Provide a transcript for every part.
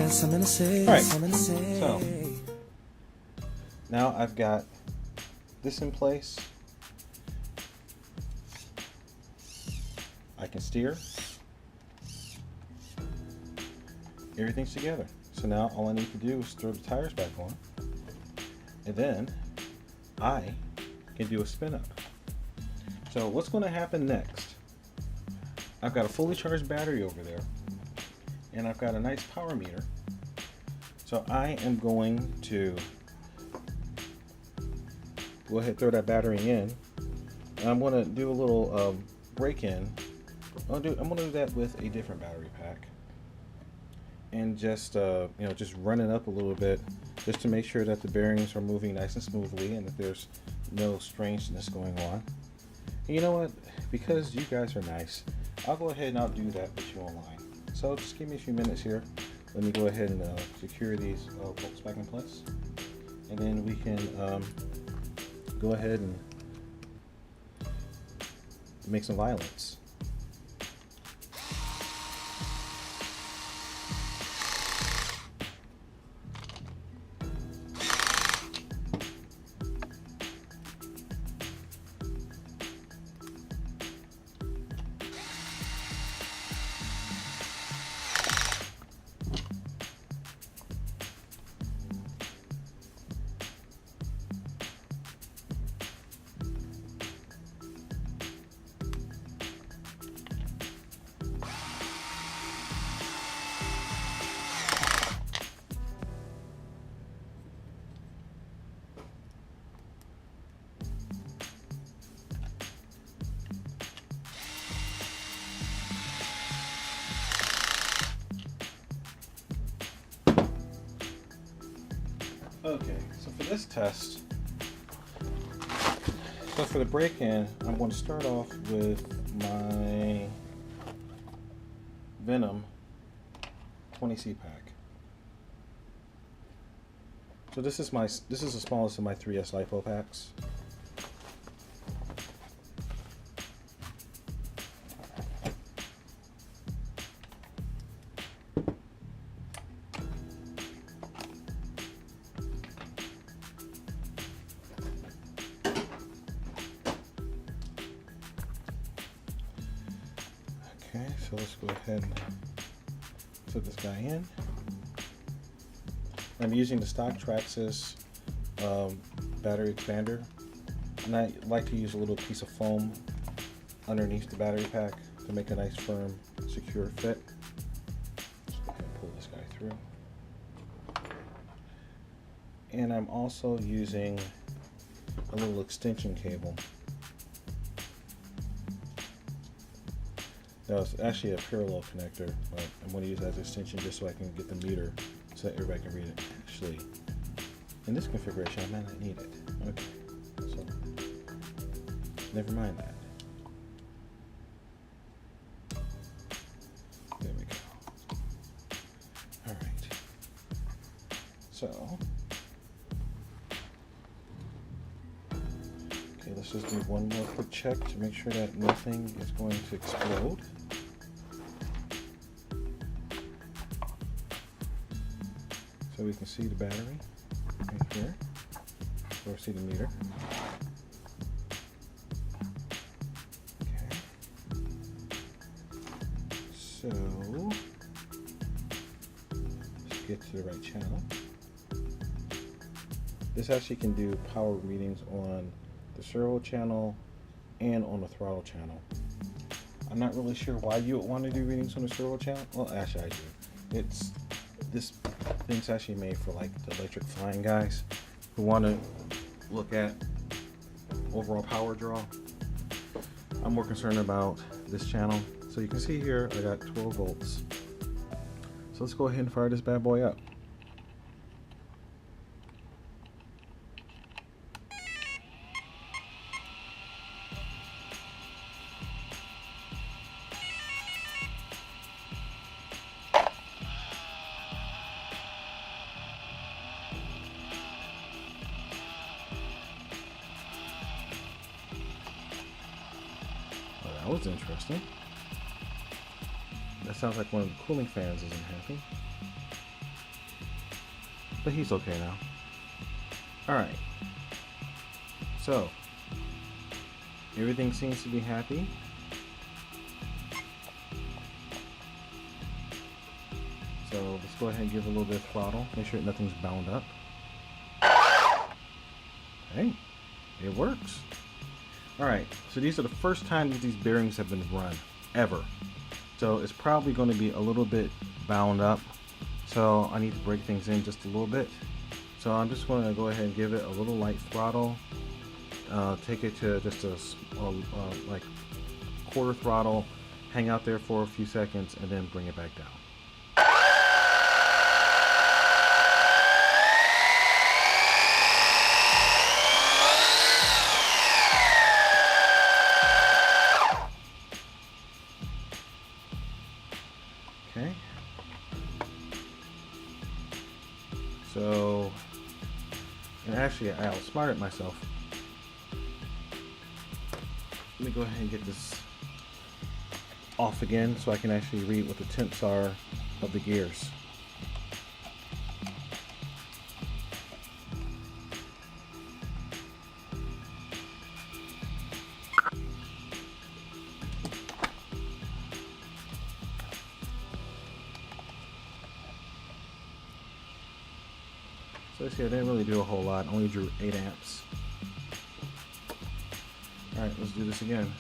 Alright, so now I've got this in place. I can steer. Everything's together. So now all I need to do is throw the tires back on, and then I can do a spin up. So what's going to happen next? I've got a fully charged battery over there, and I've got a nice power meter. So I am going to go ahead and throw that battery in, and I'm going to do a little break-in. I'm going to do that with a different battery pack, and just just run it up a little bit, just to make sure that the bearings are moving nice and smoothly and that there's no strangeness going on. And you know what? Because you guys are nice, I'll go ahead and I'll do that with you online. So just give me a few minutes here. Let me go ahead and secure these bolts back in place, and then we can go ahead and make some violence. Okay, so for this test, so for the break-in, I'm going to start off with my Venom 20C pack. So this is the smallest of my 3S LiPo packs. Okay, so let's go ahead and put this guy in. I'm using the stock Traxxas battery expander, and I like to use a little piece of foam underneath the battery pack to make a nice firm, secure fit. Let's go ahead and pull this guy through. And I'm also using a little extension cable. No, it's actually a parallel connector, but I'm going to use that as extension just so I can get the meter so that everybody can read it. Actually, in this configuration, I might not need it. Okay, so never mind that. There we go. All right. So, okay, let's just do one more quick check to make sure that nothing is going to explode. So we can see the battery right here, or see the meter. Okay. So let's get to the right channel. This actually can do power readings on the servo channel and on the throttle channel. I'm not really sure why you would want to do readings on the servo channel. Well, actually I do. This thing's actually made for like the electric flying guys who want to look at overall power draw. I'm more concerned about this channel. So you can see here I got 12 volts. So let's go ahead and fire this bad boy up. That was interesting. That sounds like one of the cooling fans isn't happy. but he's okay now. Alright, so everything seems to be happy. So let's go ahead and give a little bit of throttle, make sure nothing's bound up. Hey, it works. Alright, so these are the first time that these bearings have been run, ever. So it's probably going to be a little bit bound up. So I need to break things in just a little bit. So I'm just going to go ahead and give it a little light throttle. Take it to just a like quarter throttle, hang out there for a few seconds, and then bring it back down. Okay. So, and actually I outsmarted myself. Let me go ahead and get this off again so I can actually read what the temps are of the gears. So see, I didn't really do a whole lot, only drew 8 amps. Alright, let's do this again.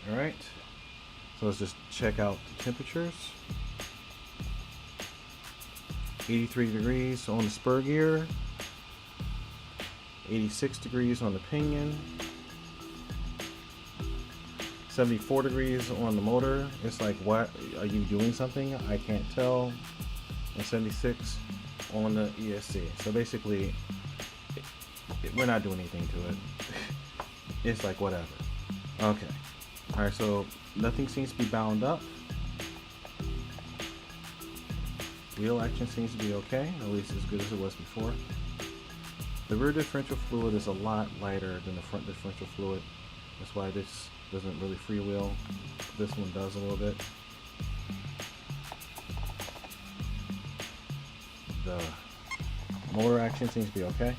Alright, so let's just check out the temperatures. 83 degrees on the spur gear, 86 degrees on the pinion, 74 degrees on the motor. It's like, what are you doing something? I can't tell. And 76 on the ESC. So basically we're not doing anything to it. It's like whatever. Okay, all right, so nothing seems to be bound up. Wheel action seems to be okay, at least as good as it was before. The rear differential fluid is a lot lighter than the front differential fluid. That's why this doesn't really freewheel. This one does a little bit. The motor action seems to be okay.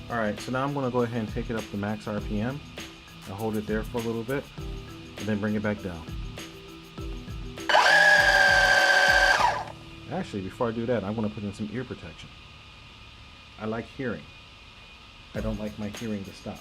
Alright, so now I'm going to go ahead and take it up to max RPM. I'll hold it there for a little bit, and then bring it back down. Actually, before I do that, I'm going to put in some ear protection. I like hearing. I don't like my hearing to stop.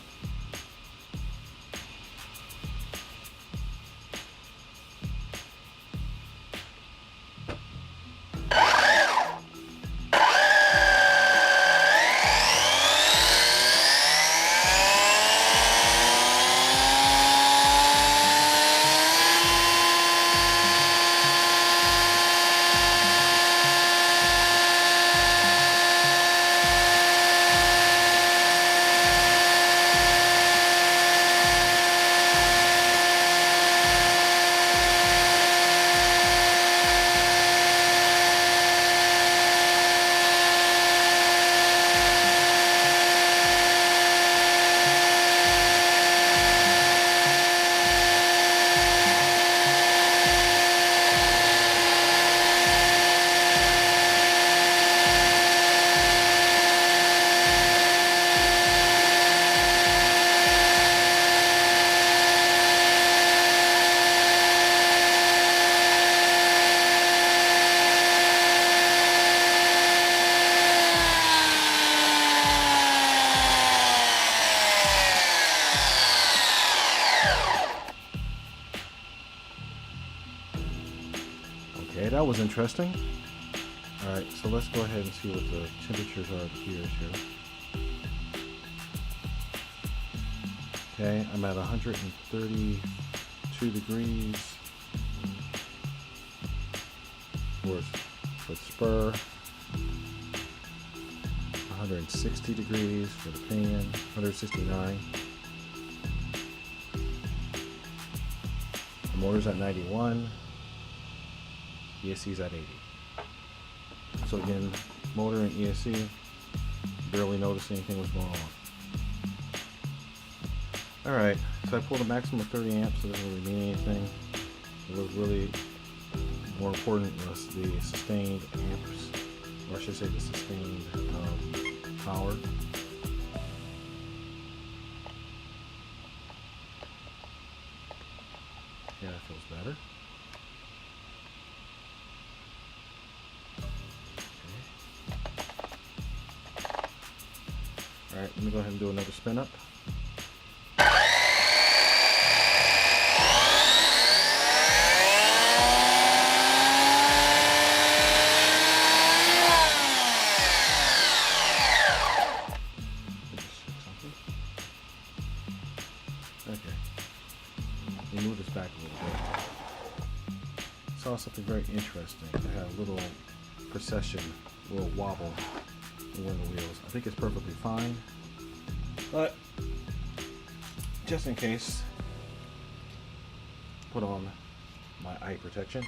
Okay, that was interesting. Alright, so let's go ahead and see what the temperatures are of the gears here. Okay, I'm at 132 degrees for spur, 160 degrees for the pinion, 169. The motor's at 91. ESC's at 80. So again, motor and ESC, barely noticed anything was going on. Alright, so I pulled a maximum of 30 amps, so it doesn't really mean anything. It was really more important was the sustained amps, or I should say the sustained power. Yeah, that feels better. Okay. Alright, let me go ahead and do another spin up. Move this back a little bit. Saw something very interesting. It had a little precession, a little wobble in one of the wheels. I think it's perfectly fine, but just in case, put on my eye protection.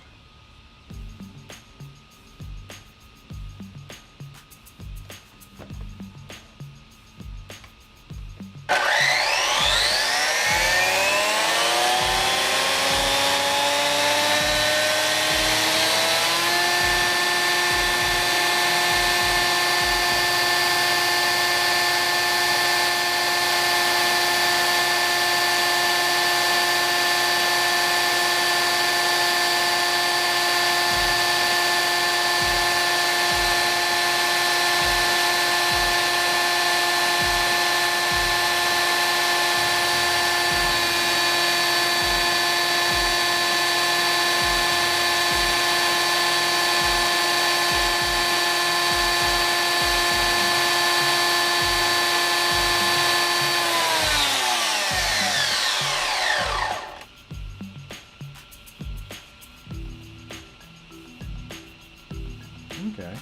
Okay.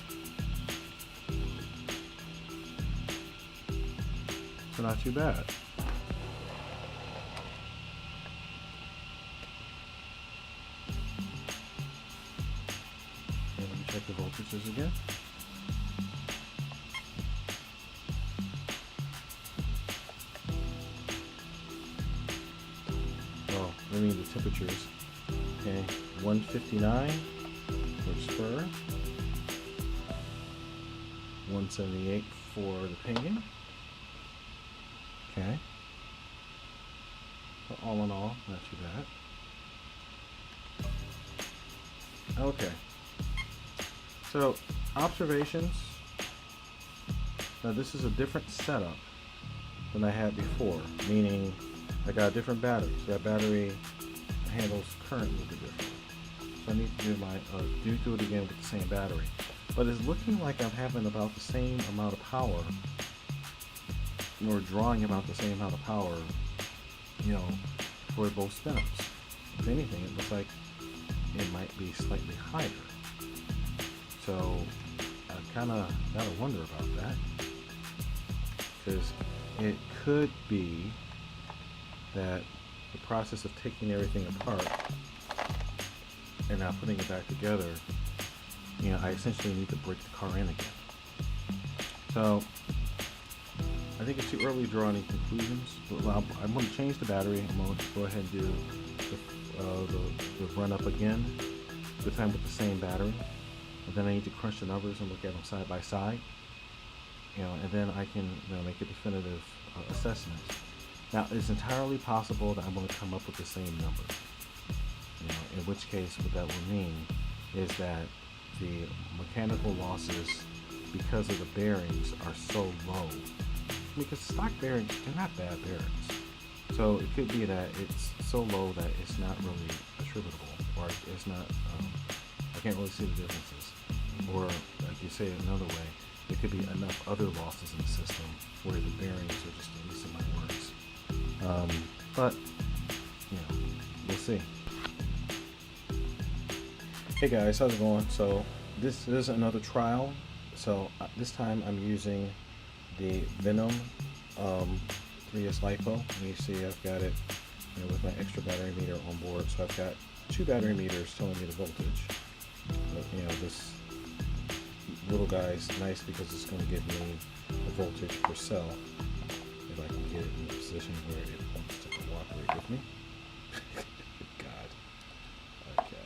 So not too bad. Okay, let me check the voltages again. Oh, I mean the temperatures. Okay, 159 for spur. 178 for the pinion. Okay. So all in all, not too bad. Okay. So observations. Now this is a different setup than I had before, meaning I got a different battery. So that battery handles current a little bit different. So I need to do it again with the same battery. But it's looking like I'm having about the same amount of power, or drawing about the same amount of power, you know, for both spin-ups. If anything, it looks like it might be slightly higher. So I kind of gotta wonder about that, because it could be that the process of taking everything apart and now putting it back together, you know, I essentially need to break the car in again. So I think it's too early to draw any conclusions. Well, I'm going to change the battery. I'm going to go ahead and do the run up again, this time with the same battery. And then I need to crunch the numbers and look at them side by side, you know, and then I can, you know, make a definitive assessment. Now, it's entirely possible that I'm going to come up with the same number. You know, in which case, what that will mean is that the mechanical losses, because of the bearings, are so low. Because stock bearings, they're not bad bearings. So it could be that it's so low that it's not really attributable, or it's not, I can't really see the differences. Or, like you say it another way, there could be enough other losses in the system where the bearings are just, at least in my words. But, you know, we'll see. Hey guys, how's it going? So this is another trial. So this time I'm using the Venom 3S LiPo. And you see I've got it, you know, with my extra battery meter on board. So I've got two battery meters telling me the voltage. But, you know, this little guy is nice because it's going to give me the voltage per cell if I can get it in a position where it wants to cooperate with me. God. Okay.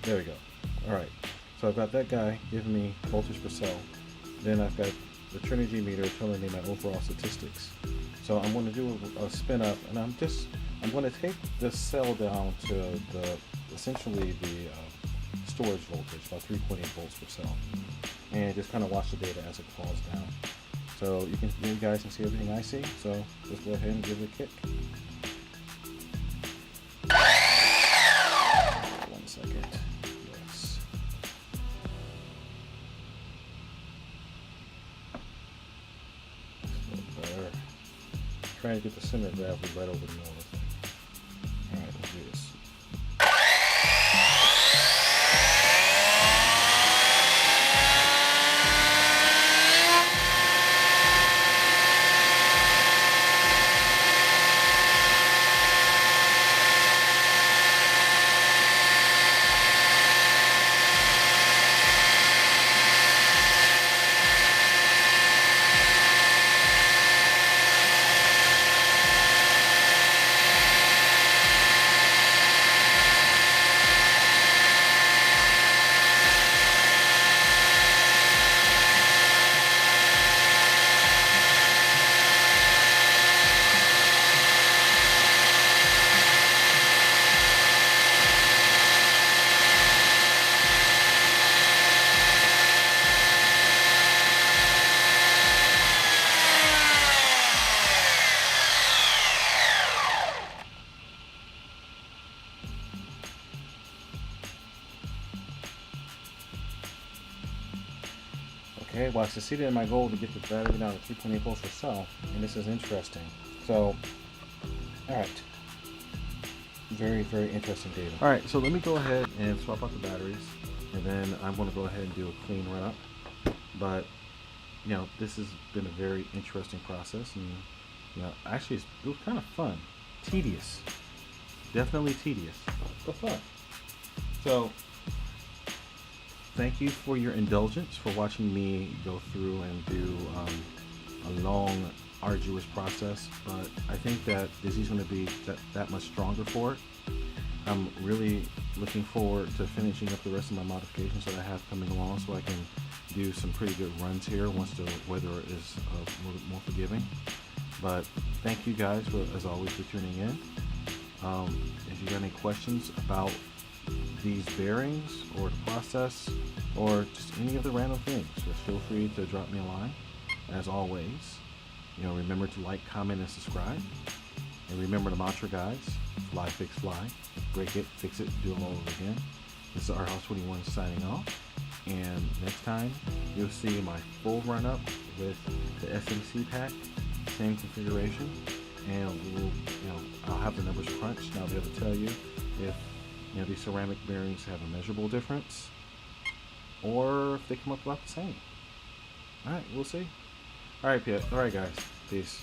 There we go. Alright. So I've got that guy giving me voltage per cell. Then I've got the Trinity meter telling me my overall statistics. So I'm going to do a spin up, and I'm going to take the cell down to the essentially the storage voltage, about 3.8 volts per cell, and just kind of watch the data as it falls down. So you guys can see everything I see. So let's go ahead and give it a kick. 1 second. Yes. That's a little better. Trying to get the center of gravity right over the middle of the thing. Alright, let's do this. Okay, well, I succeeded in my goal to get the battery down to 3.8 volts per cell, and this is interesting. So, alright. Very, very interesting data. Alright, so let me go ahead and swap out the batteries, and then I'm going to go ahead and do a clean run-up. But, you know, this has been a very interesting process, and, you know, actually it was kind of fun. Tedious. Definitely tedious, but fun. So, thank you for your indulgence for watching me go through and do a long, arduous process, but I think that this is going to be that much stronger for it. I'm really looking forward to finishing up the rest of my modifications that I have coming along, so I can do some pretty good runs here once the weather is a little more forgiving. But thank you guys, as always, for tuning in. If you got any questions about these bearings or the process or just any of the random things, just feel free to drop me a line. As always, you know, remember to like, comment, and subscribe. And remember the mantra, guys: fly, fix, fly. Break it, fix it, do them all over again. This is RHouse21 signing off. And next time, you'll see my full run-up with the SMC pack, same configuration. And I'll have the numbers crunched, and I'll be able to tell you if these ceramic bearings have a measurable difference, or if they come up about the same. Alright, we'll see. Alright, guys. Peace.